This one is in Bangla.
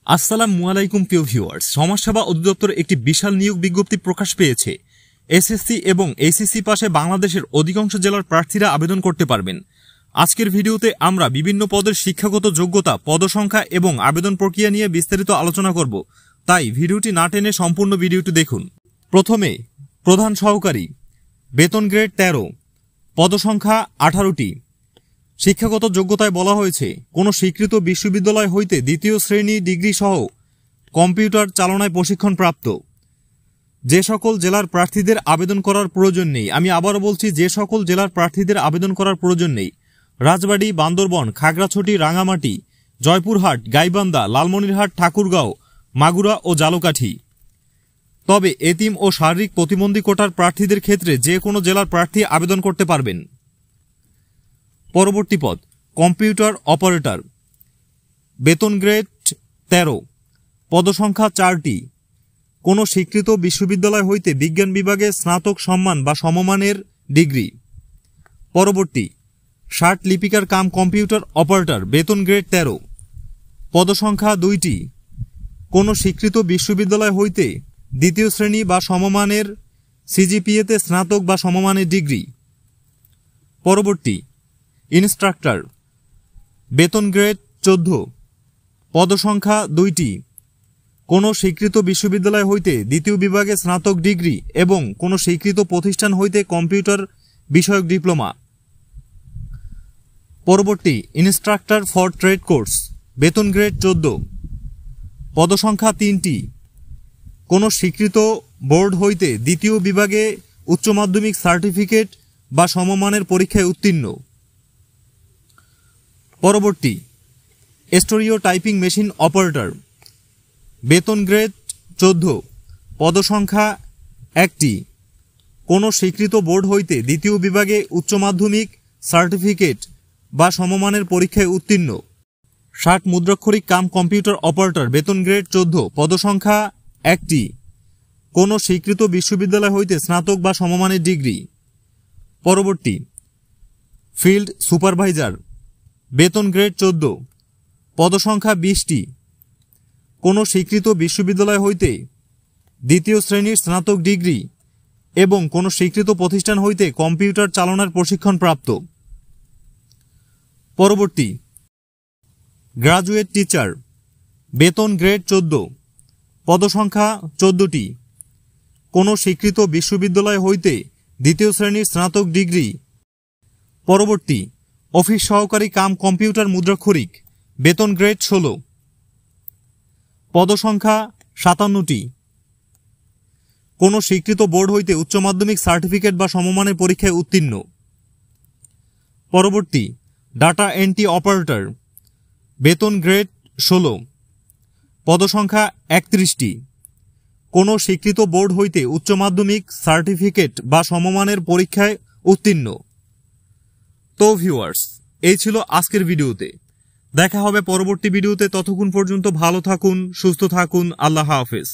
আসসালামু আলাইকুম প্রিয় ভিউয়ার্স, সমাজসেবা অধিদপ্তর একটি বিশাল নিয়োগ বিজ্ঞপ্তি প্রকাশ পেয়েছে। এসএসসি এবং এইচএসসি পাশে বাংলাদেশের অধিকাংশ জেলার প্রার্থীরা আবেদন করতে পারবেন। আজকের ভিডিওতে আমরা বিভিন্ন পদের শিক্ষাগত যোগ্যতা, পদসংখ্যা এবং আবেদন প্রক্রিয়া নিয়ে বিস্তারিত আলোচনা করব, তাই ভিডিওটি না টেনে সম্পূর্ণ ভিডিওটি দেখুন। প্রথমে প্রধান সহকারী, বেতন গ্রেড 13, পদসংখ্যা 18টি। শিক্ষাগত যোগ্যতায় বলা হয়েছে কোনো স্বীকৃত বিশ্ববিদ্যালয় হইতে দ্বিতীয় শ্রেণী ডিগ্রি সহ কম্পিউটার চালনায় প্রশিক্ষণপ্রাপ্ত। যে সকল জেলার প্রার্থীদের আবেদন করার প্রয়োজন নেই, আমি আবারও বলছি, যে সকল জেলার প্রার্থীদের আবেদন করার প্রয়োজন নেই: রাজবাড়ী, বান্দরবন, খাগড়াছড়ি, রাঙামাটি, জয়পুরহাট, গাইবান্ধা, লালমনিরহাট, ঠাকুরগাঁও, মাগুরা ও ঝালকাঠি। তবে এতিম ও শারীরিক প্রতিবন্ধী কোটার প্রার্থীদের ক্ষেত্রে যে কোনো জেলার প্রার্থী আবেদন করতে পারবেন। পরবর্তী পদ কম্পিউটার অপারেটর, বেতন গ্রেড 13, পদসংখ্যা 4টি। কোনো স্বীকৃত বিশ্ববিদ্যালয় হইতে বিজ্ঞান বিভাগে স্নাতক সম্মান বা সমমানের ডিগ্রি। পরবর্তী ষাট লিপিকার কাম কম্পিউটার অপারেটর, বেতন গ্রেড 13, পদসংখ্যা 2টি। কোনো স্বীকৃত বিশ্ববিদ্যালয় হইতে দ্বিতীয় শ্রেণী বা সমমানের সিজিপিএতে স্নাতক বা সমমানের ডিগ্রি। পরবর্তী ইনস্ট্রাক্টর, বেতন গ্রেড 14, পদসংখ্যা 2টি। কোনো স্বীকৃত বিশ্ববিদ্যালয় হইতে দ্বিতীয় বিভাগে স্নাতক ডিগ্রি এবং কোনো স্বীকৃত প্রতিষ্ঠান হইতে কম্পিউটার বিষয়ক ডিপ্লোমা। পরবর্তী ইনস্ট্রাক্টর ফর ট্রেড কোর্স, বেতন গ্রেড 14, পদসংখ্যা 3টি। কোনো স্বীকৃত বোর্ড হইতে দ্বিতীয় বিভাগে উচ্চ মাধ্যমিক সার্টিফিকেট বা সমমানের পরীক্ষায় উত্তীর্ণ। পরবর্তী স্টোরিও টাইপিং মেশিন অপারেটর, বেতন গ্রেড 14, পদসংখ্যা 1টি। কোনো স্বীকৃত বোর্ড হইতে দ্বিতীয় বিভাগে উচ্চ মাধ্যমিক সার্টিফিকেট বা সমমানের পরীক্ষায় উত্তীর্ণ। 60 মুদ্রাক্ষরিক কাম কম্পিউটার অপারেটর, বেতন গ্রেড 14, পদসংখ্যা 1টি। কোনো স্বীকৃত বিশ্ববিদ্যালয় হইতে স্নাতক বা সমমানের ডিগ্রি। পরবর্তী ফিল্ড সুপারভাইজার, বেতন গ্রেড 14, পদসংখ্যা 20টি। কোনো স্বীকৃত বিশ্ববিদ্যালয় হইতে দ্বিতীয় শ্রেণীর স্নাতক ডিগ্রি এবং কোনো স্বীকৃত প্রতিষ্ঠান হইতে কম্পিউটার চালনার প্রশিক্ষণপ্রাপ্ত। পরবর্তী গ্রাজুয়েট টিচার, বেতন গ্রেড 14, পদসংখ্যা 14টি। কোনো স্বীকৃত বিশ্ববিদ্যালয় হইতে দ্বিতীয় শ্রেণীর স্নাতক ডিগ্রি। পরবর্তী অফিস সহকারী কাম কম্পিউটার মুদ্রাক্ষরিক, বেতন গ্রেড 16, পদসংখ্যা 57টি। কোনো স্বীকৃত বোর্ড হইতে উচ্চ মাধ্যমিক সার্টিফিকেট বা সমমানের পরীক্ষায় উত্তীর্ণ। পরবর্তী ডাটা এন্ট্রি অপারেটর, বেতন গ্রেড 16, পদসংখ্যা 31টি। কোনো স্বীকৃত বোর্ড হইতে উচ্চ মাধ্যমিক সার্টিফিকেট বা সমমানের পরীক্ষায় উত্তীর্ণ। তো ভিউয়ার্স, এই ছিল আজকের ভিডিওতে। দেখা হবে পরবর্তী ভিডিওতে। ততক্ষণ পর্যন্ত ভালো থাকুন, সুস্থ থাকুন। আল্লাহ হাফেজ।